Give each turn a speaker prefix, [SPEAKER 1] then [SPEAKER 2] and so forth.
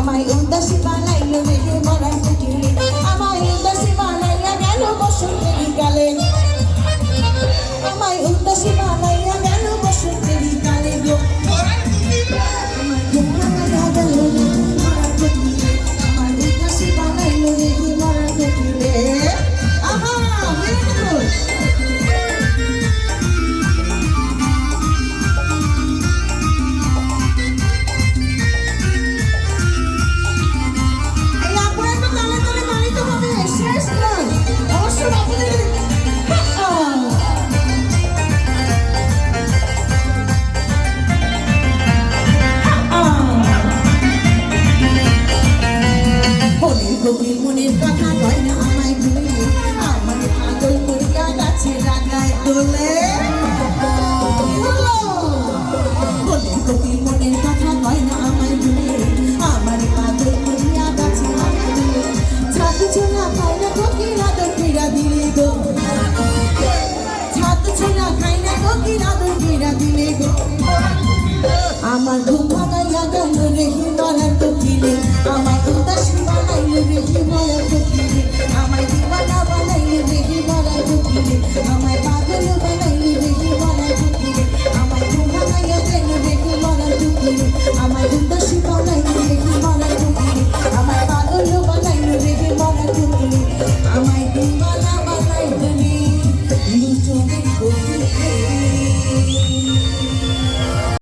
[SPEAKER 1] আমায় উদাসী বানাইলো রেখে মরার কুটিরে আমায় উদাসী বানাইয়া গেল বসন্তের কালে আমায় উদাসী বানাইয়া গেল বসন্তের কালে গো আমার ঘুম ভাঙাইয়া গেল রেখে মরার কুটিরে আমায় উদাসী বানাইলো রেখে মরার কুটিরে আহা বিউটিফুল গভীর মনের কথা কয় না আমায় ভুলে আমার পাগল করিয়া গাছে লাগায় তোলে গভীর মনের কথা কয় না আমায় ভুলে আমার পাগল করিয়া গাছে লাগায় তোলে ছাতু ছোলা খাই না কোকিল আদর ফিরা দিলে গো ছাতু ছোলা খাই না কোকিল আদর ফিরা দিলে গো আমার ঘুম ভাঙাইয়া গেল রেখে মরার কোকিলে আমার উদাসী বানাইলো রেখে মরার কোকিলে আমায় দিওয়ানা বানাইলো রেখে মরার কোকিলে আমায়